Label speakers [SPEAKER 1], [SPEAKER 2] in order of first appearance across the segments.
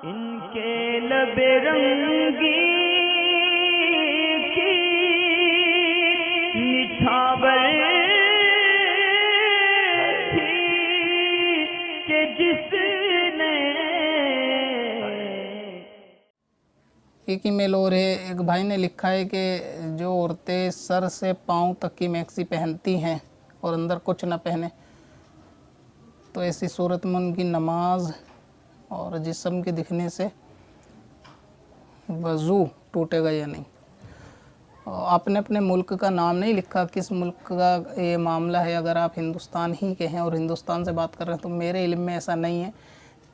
[SPEAKER 1] इनके लबे रंगी की निछावर थी कि जिसने
[SPEAKER 2] एक ईमेल और है, एक भाई ने लिखा है कि जो औरतें सर से पाँव तक की मैक्सी पहनती हैं और अंदर कुछ ना पहने तो ऐसी सूरत में उनकी नमाज और जिस्म के दिखने से वज़ू टूटेगा या नहीं। आपने अपने मुल्क का नाम नहीं लिखा, किस मुल्क का ये मामला है। अगर आप हिंदुस्तान ही के हैं और हिंदुस्तान से बात कर रहे हैं तो मेरे इल्म में ऐसा नहीं है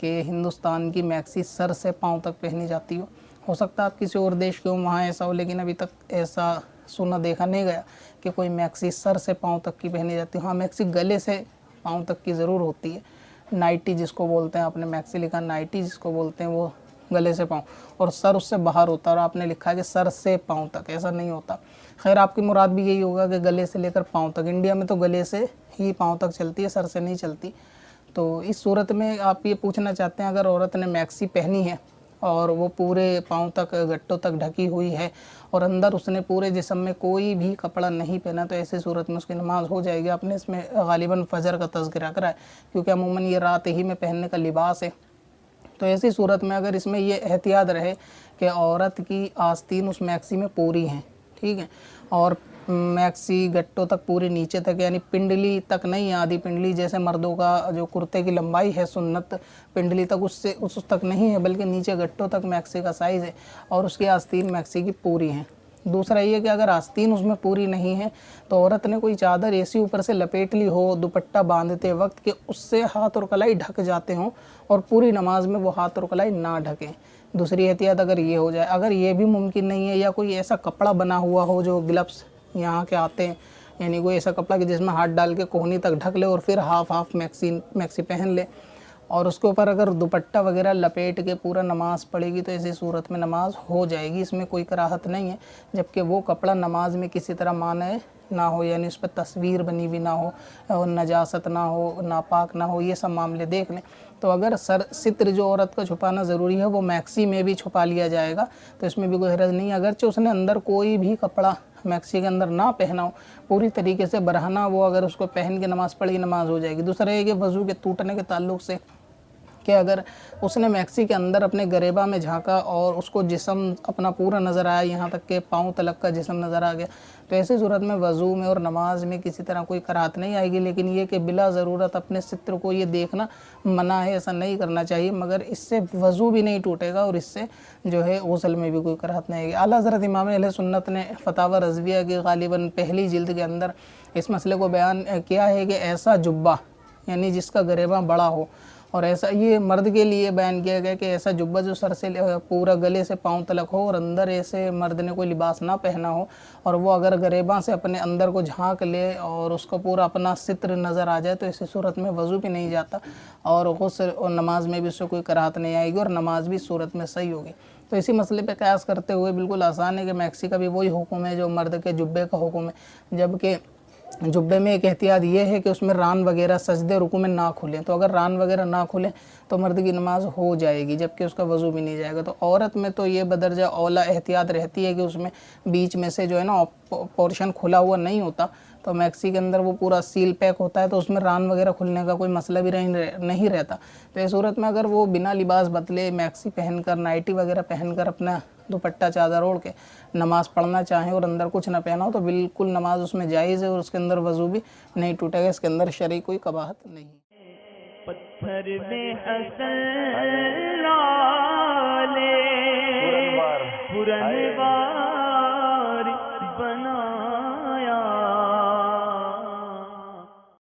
[SPEAKER 2] कि हिंदुस्तान की मैक्सी सर से पाँव तक पहनी जाती हो सकता है आप किसी और देश के हो वहाँ ऐसा हो, लेकिन अभी तक ऐसा सुना देखा नहीं गया कि कोई मैक्सी सर से पाँव तक की पहनी जाती है। हाँ, मैक्सी गले से पाँव तक की ज़रूर होती है, नाइटी जिसको बोलते हैं, आपने मैक्सी लिखा नाइटी जिसको बोलते हैं, वो गले से पाँव और सर उससे बाहर होता है और आपने लिखा है कि सर से पाँव तक, ऐसा नहीं होता। खैर आपकी मुराद भी यही होगा कि गले से लेकर पाँव तक। इंडिया में तो गले से ही पाँव तक चलती है, सर से नहीं चलती। तो इस सूरत में आप ये पूछना चाहते हैं, अगर औरत ने मैक्सी पहनी है और वो पूरे पाँव तक गट्टों तक ढकी हुई है और अंदर उसने पूरे जिस्म में कोई भी कपड़ा नहीं पहना तो ऐसी सूरत में उसकी नमाज हो जाएगी। आपने इसमें गालिबन फ़जर का तज़किरा करा है क्योंकि अमूमन ये रात ही में पहनने का लिबास है। तो ऐसी सूरत में अगर इसमें ये एहतियात रहे कि औरत की आस्तीन उस मैक्सी में पूरी हैं, ठीक है, और मैक्सी गट्टों तक पूरे नीचे तक, यानी पिंडली तक नहीं, आधी पिंडली जैसे मर्दों का जो कुर्ते की लंबाई है सुन्नत पिंडली तक उससे उस तक नहीं है, बल्कि नीचे गट्टों तक मैक्सी का साइज़ है और उसकी आस्तीन मैक्सी की पूरी हैं। दूसरा ये कि अगर आस्तीन उसमें पूरी नहीं है तो औरत ने कोई चादर ऐसी ऊपर से लपेट ली हो दुपट्टा बांधते वक्त कि उससे हाथ और कलाई ढक जाते हों और पूरी नमाज में वो हाथ और कलाई ना ढकें। दूसरी एहतियात अगर ये हो जाए, अगर ये भी मुमकिन नहीं है या कोई ऐसा कपड़ा बना हुआ हो जो ग्लव्स यहाँ के आते हैं, यानी कोई ऐसा कपड़ा कि जिसमें हाथ डाल के कोहनी तक ढक ले और फिर हाफ मैक्सी पहन ले और उसके ऊपर अगर दुपट्टा वगैरह लपेट के पूरा नमाज पढ़ेगी तो ऐसी सूरत में नमाज हो जाएगी, इसमें कोई कराहत नहीं है। जबकि वो कपड़ा नमाज में किसी तरह माने ना हो, यानी उस पर तस्वीर बनी हुई ना हो और नजासत ना हो, नापाक ना हो, ये सब मामले देख लें तो अगर सर सित्र जो औरत का छुपाना ज़रूरी है वो मैक्सी में भी छुपा लिया जाएगा तो इसमें भी कोई हरज नहीं। अगरचे उसने अंदर कोई भी कपड़ा मैक्सी के अंदर ना पहना हो, पूरी तरीके से बरहना वो अगर उसको पहन के नमाज़ पढ़ी नमाज हो जाएगी। दूसरा है कि वज़ू के टूटने के ताल्लुक़ से कि अगर उसने मैक्सी के अंदर अपने गरेबा में झांका और उसको जिस्म अपना पूरा नज़र आया, यहाँ तक के पाँव तलक का जिस्म नज़र आ गया, तो ऐसी सूरत में वज़ू में और नमाज में किसी तरह कोई कराहत नहीं आएगी। लेकिन ये कि बिला ज़रूरत अपने सित्र को ये देखना मना है, ऐसा नहीं करना चाहिए, मगर इससे वज़ू भी नहीं टूटेगा और इससे जो है गुस्ल में भी कोई कराहत नहीं आएगी। आला हज़रत इमाम अहले सुन्नत ने फ़तावा रज़विया की गालिबन पहली जिल्द के अंदर इस मसले को बयान किया है कि ऐसा जुब्बा यानी जिसका गरेबा बड़ा हो, और ऐसा ये मर्द के लिए बयान किया गया कि ऐसा जुब्बा जो सर से पूरा गले से पाँव तलक हो और अंदर ऐसे मर्द ने कोई लिबास ना पहना हो और वो अगर गरेबा से अपने अंदर को झांक ले और उसको पूरा अपना सित्र नज़र आ जाए तो ऐसी सूरत में वज़ू भी नहीं जाता और गुस्ल और नमाज में भी उससे कोई कराहत नहीं आएगी और नमाज भी सूरत में सही होगी। तो इसी मसले पे कयास करते हुए बिल्कुल आसान है कि मैक्सी का भी वही हुक्म है जो मर्द के जुब्बे का हुक्म है, जबकि जुब्बे में एक एहतियात ये है कि उसमें रान वगैरह सजदे रुकू में ना खुलें, तो अगर रान वगैरह ना खुलें तो मर्द की नमाज हो जाएगी जबकि उसका वज़ू भी नहीं जाएगा। तो औरत में तो ये बदरजा औला एहतियात रहती है कि उसमें बीच में से जो है ना पोर्शन खुला हुआ नहीं होता, तो मैक्सी के अंदर वो पूरा सील पैक होता है तो उसमें रान वगैरह खुलने का कोई मसला भी नहीं रहता। तो इस सूरत में अगर वो बिना लिबास बदले मैक्सी पहनकर नाइटी वगैरह पहनकर अपना दुपट्टा चादर ओढ़ के नमाज़ पढ़ना चाहें और अंदर कुछ ना पहना हो तो बिल्कुल नमाज उसमें जायज़ है और उसके अंदर वज़ू भी नहीं टूटेगा, इसके अंदर शरई कोई कबाहत नहीं।
[SPEAKER 1] पत्थर में हसन लाले पुरनवार